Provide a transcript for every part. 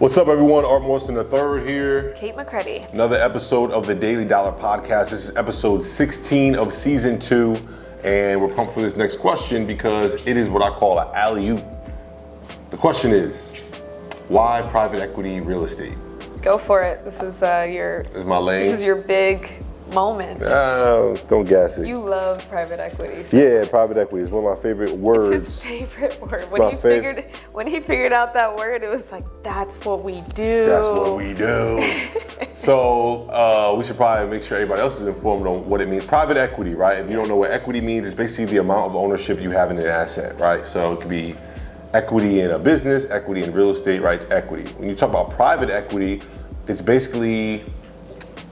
What's up, everyone? Art Morrison III here. Kate McCready. Another episode of the Daily Dollar Podcast. This is episode 16 of season 2, and we're pumped for this next question because it is what I call an alley-oop. The question is, why private equity real estate? Go for it. This is This is my lane. This is your big moment. Don't gas it. You love private equity. So. Yeah, private equity is one of my favorite words. It's his favorite word. When he figured out that word, it was like, that's what we do. That's what we do. So we should probably make sure everybody else is informed on what it means. Private equity, right? If you don't know what equity means, it's basically the amount of ownership you have in an asset, right? So it could be equity in a business, equity in real estate, right? It's equity. When you talk about private equity, it's basically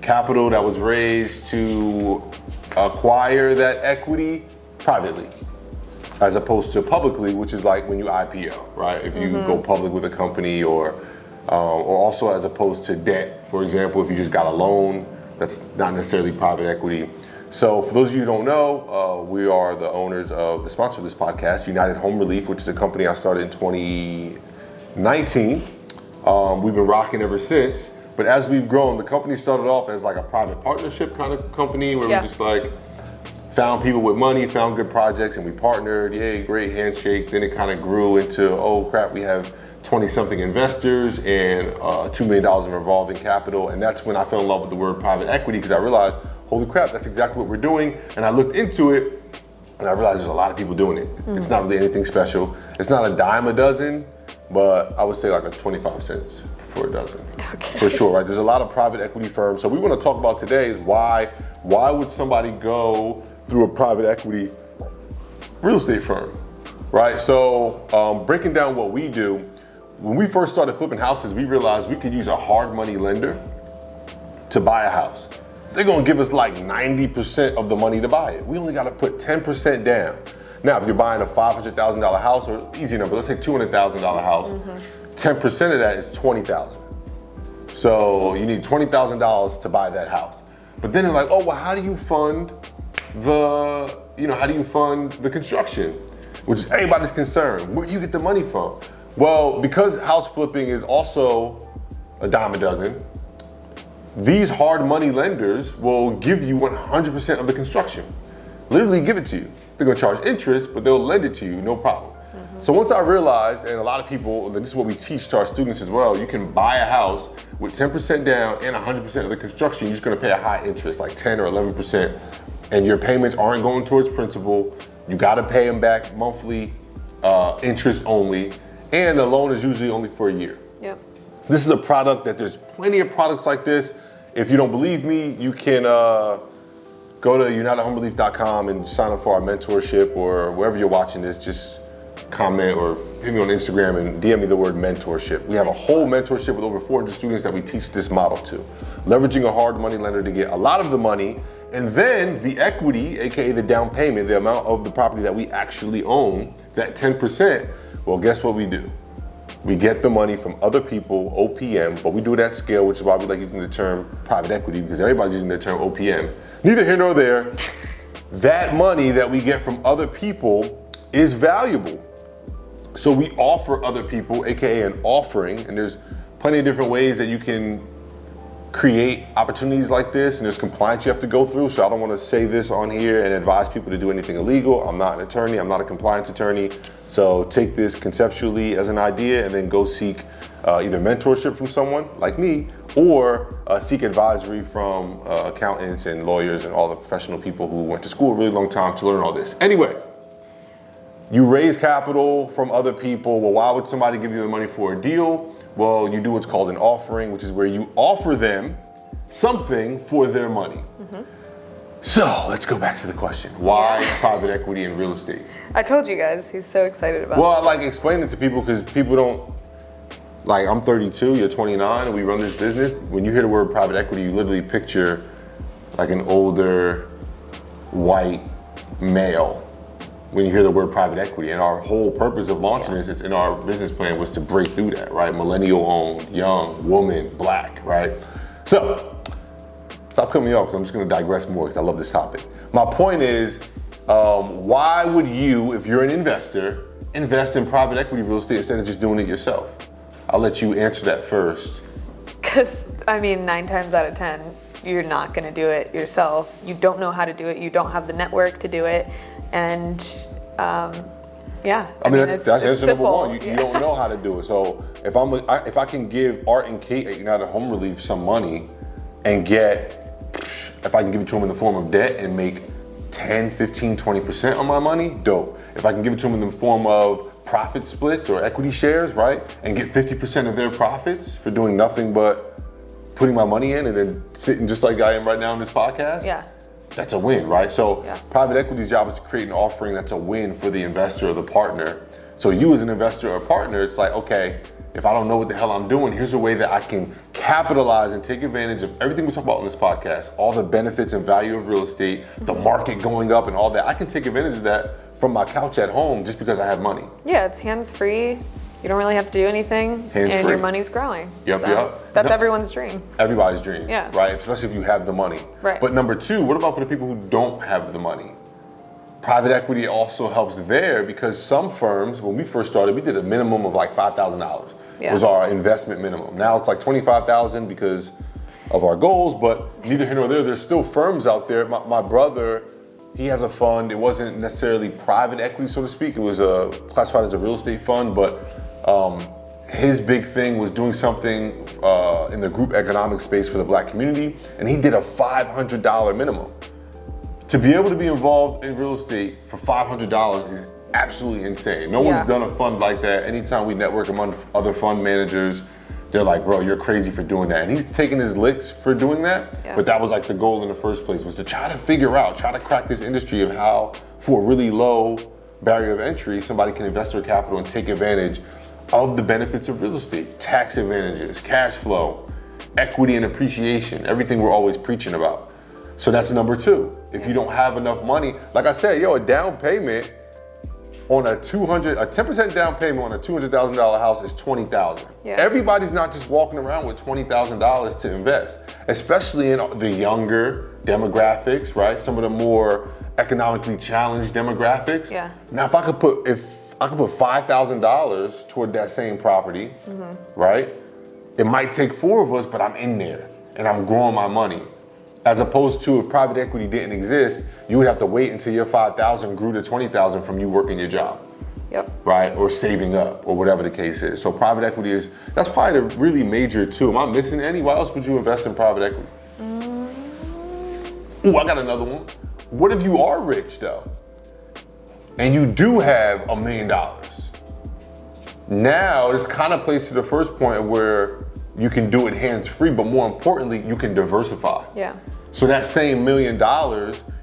capital that was raised to acquire that equity privately, as opposed to publicly, which is like when you IPO, right? If you go public with a company, or also as opposed to debt, for example, if you just got a loan, that's not necessarily private equity. So for those of you who don't know, we are the owners of the sponsor of this podcast, United Home Relief, which is a company I started in 2019. We've been rocking ever since. But as we've grown, the company started off as like a private partnership kind of company where we just like found people with money, found good projects, and we partnered. Yay, great handshake. Then it kind of grew into, oh crap, we have 20-something investors and $2 million in revolving capital. And that's when I fell in love with the word private equity, because I realized, holy crap, that's exactly what we're doing. And I looked into it and I realized there's a lot of people doing it. It's not really anything special. It's not a dime a dozen, but I would say like a 25 cents for a dozen, for sure, right? There's a lot of private equity firms. So we want to talk about today is why would somebody go through a private equity real estate firm, right? So breaking down what we do, when we first started flipping houses, we realized we could use a hard money lender to buy a house. They're gonna give us like 90% of the money to buy it. We only gotta put 10% down. Now, if you're buying a $500,000 house, or easy number, let's say $200,000 house, 10% of that is $20,000. So you need $20,000 to buy that house. But then they're like, oh, well, how do you fund the construction? Which is everybody's concern. Where do you get the money from? Well, because house flipping is also a dime a dozen, these hard money lenders will give you 100% of the construction. Literally give it to you. They're gonna charge interest, but they'll lend it to you, no problem. So once I realized, and a lot of people, this is what we teach to our students as well, you can buy a house with 10% down and 100% of the construction. You're just gonna pay a high interest, like 10 or 11%, and your payments aren't going towards principal. You gotta pay them back monthly, interest only, and the loan is usually only for a year. Yep. This is a product that there's plenty of products like this. If you don't believe me, you can go to unitedhomerelief.com and sign up for our mentorship, or wherever you're watching this, just comment or hit me on Instagram and DM me the word mentorship. We have a whole mentorship with over 400 students that we teach this model to. Leveraging a hard money lender to get a lot of the money, and then the equity, AKA the down payment, the amount of the property that we actually own, that 10%, well, guess what we do? We get the money from other people, OPM, but we do it at scale, which is why we like using the term private equity, because everybody's using the term OPM. Neither here nor there. That money that we get from other people is valuable. So we offer other people, AKA an offering, and there's plenty of different ways that you can create opportunities like this, and there's compliance you have to go through. So I don't want to say this on here and advise people to do anything illegal. I'm not an attorney, I'm not a compliance attorney. So take this conceptually as an idea and then go seek either mentorship from someone like me, or seek advisory from accountants and lawyers and all the professional people who went to school a really long time to learn all this. Anyway, you raise capital from other people. Well, why would somebody give you the money for a deal? Well, you do what's called an offering, which is where you offer them something for their money. So let's go back to the question. Why private equity in real estate? I told you guys, he's so excited about it. Well, I like explaining it to people because people don't, like, I'm 32, you're 29, and we run this business. When you hear the word private equity, you literally picture like an older white male when you hear the word private equity. And our whole purpose of launching this, it's in our business plan, was to break through that, right? Millennial owned, young, woman, black, right? So, stop cutting me off because I'm just gonna digress more because I love this topic. My point is, why would you, if you're an investor, invest in private equity real estate instead of just doing it yourself? I'll let you answer that first. Because, I mean, 9 times out of 10, you're not going to do it yourself. You don't know how to do it. You don't have the network to do it. And yeah. I mean, that's answer number one. You Yeah. don't know how to do it. So if I can give Art and Kate at United Home Relief some money and if I can give it to them in the form of debt and make 10, 15, 20% on my money, dope. If I can give it to them in the form of profit splits or equity shares, right? And get 50% of their profits for doing nothing but putting my money in and then sitting just like I am right now in this podcast. Yeah. That's a win, right? So Yeah. private equity's job is to create an offering that's a win for the investor or the partner. So you as an investor or partner, it's like, okay, if I don't know what the hell I'm doing, here's a way that I can capitalize and take advantage of everything we talk about in this podcast, all the benefits and value of real estate, the market going up and all that. I can take advantage of that from my couch at home just because I have money. Yeah, it's hands-free. You don't really have to do anything, and your money's growing. Yep, so yep. That's everyone's dream. Everybody's dream, Yeah. right? Especially if you have the money. Right. But number two, what about for the people who don't have the money? Private equity also helps there because some firms, when we first started, we did a minimum of like $5,000. Yeah. Was our investment minimum. Now it's like $25,000 because of our goals, but neither here nor there. There's still firms out there. My brother, he has a fund. It wasn't necessarily private equity, so to speak. It was classified as a real estate fund, but his big thing was doing something in the group economic space for the Black community, and he did a $500 minimum. To be able to be involved in real estate for $500 is absolutely insane. No one's done a fund like that. Anytime we network among other fund managers, they're like, bro, you're crazy for doing that. And he's taking his licks for doing that, but that was like the goal in the first place, was to try to crack this industry of how, for a really low barrier of entry, somebody can invest their capital and take advantage of the benefits of real estate, tax advantages, cash flow, equity and appreciation, everything we're always preaching about. So that's number two. If you don't have enough money, like I said, a down payment on a 10% down payment on a $200,000 house is $20,000. Yeah. Everybody's not just walking around with $20,000 to invest, especially in the younger demographics, right? Some of the more economically challenged demographics. Yeah. Now, if I could put $5,000 toward that same property, right? It might take 4 of us, but I'm in there and I'm growing my money. As opposed to if private equity didn't exist, you would have to wait until your 5,000 grew to 20,000 from you working your job. Yep. Right? Or saving up, or whatever the case is. So private equity that's probably the really major two. Am I missing any? Why else would you invest in private equity? Ooh, I got another one. What if you are rich though? And you do have $1 million? Now, this kind of plays to the first point where you can do it hands-free, but more importantly, you can diversify. Yeah. So that same $1 million,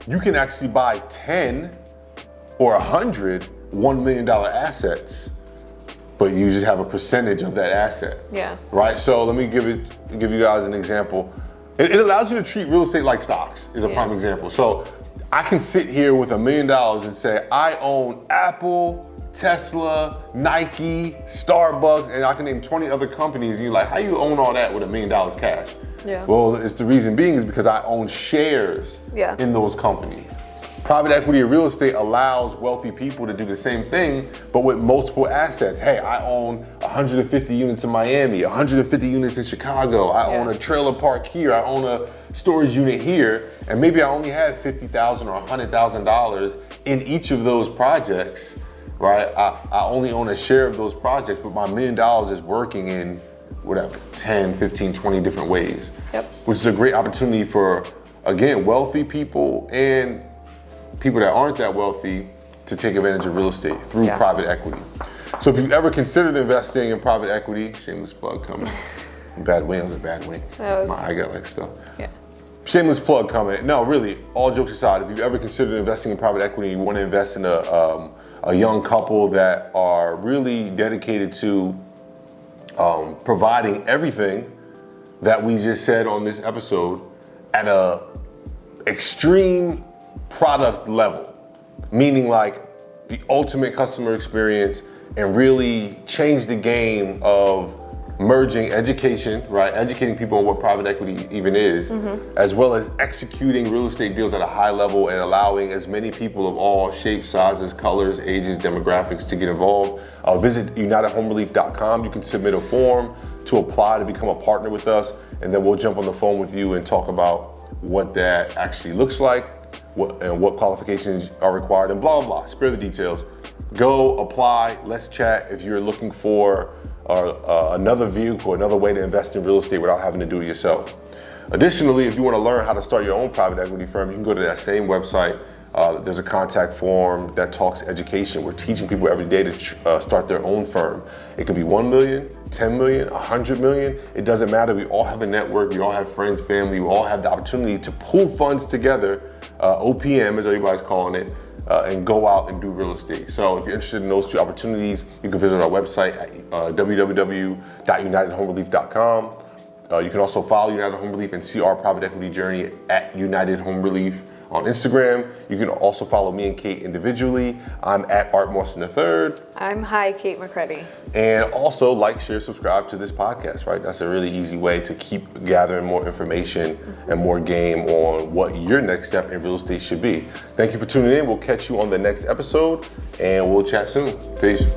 you can actually buy 10 or 100 $1 million assets, but you just have a percentage of that asset. Yeah. Right? So let me give you guys an example. It allows you to treat real estate like stocks, is a prime example. So I can sit here with $1 million and say, I own Apple, Tesla, Nike, Starbucks, and I can name 20 other companies, and you're like, how you own all that with $1 million cash? Yeah. Well, it's the reason being is because I own shares in those companies. Private equity or real estate allows wealthy people to do the same thing, but with multiple assets. Hey, I own 150 units in Miami, 150 units in Chicago. I own a trailer park here. I own a storage unit here. And maybe I only have $50,000 or $100,000 in each of those projects, right? I only own a share of those projects, but my $1 million is working in whatever, 10, 15, 20 different ways. Yep. Which is a great opportunity for, again, wealthy people and people that aren't that wealthy to take advantage of real estate through private equity. So if you've ever considered investing in private equity, shameless plug coming. Bad wing, that was a bad wing. My eye got like stuff. Yeah. Shameless plug coming. No, really, all jokes aside, if you've ever considered investing in private equity, you want to invest in a young couple that are really dedicated to providing everything that we just said on this episode at a extreme product level, meaning like the ultimate customer experience, and really change the game of merging education, right? Educating people on what private equity even is, as well as executing real estate deals at a high level and allowing as many people of all shapes, sizes, colors, ages, demographics to get involved. Visit unitedhomerelief.com. You can submit a form to apply to become a partner with us, and then we'll jump on the phone with you and talk about what that actually looks like, what qualifications are required, and blah, blah, blah. Spare the details. Go apply, let's chat if you're looking for another vehicle, another way to invest in real estate without having to do it yourself. Additionally, if you want to learn how to start your own private equity firm, you can go to that same website. There's a contact form that talks education. We're teaching people every day to start their own firm. It could be 1 million, 10 million, 100 million. It doesn't matter. We all have a network. We all have friends, family. We all have the opportunity to pool funds together, OPM as everybody's calling it, and go out and do real estate. So if you're interested in those two opportunities, you can visit our website at www.unitedhomerelief.com. You can also follow United Home Relief and see our private equity journey at United Home Relief on Instagram. You can also follow me and Kate individually. I'm at Art Morrison III. I'm Kate McCready. And also like, share, subscribe to this podcast, right? That's a really easy way to keep gathering more information and more game on what your next step in real estate should be. Thank you for tuning in. We'll catch you on the next episode and we'll chat soon. Peace.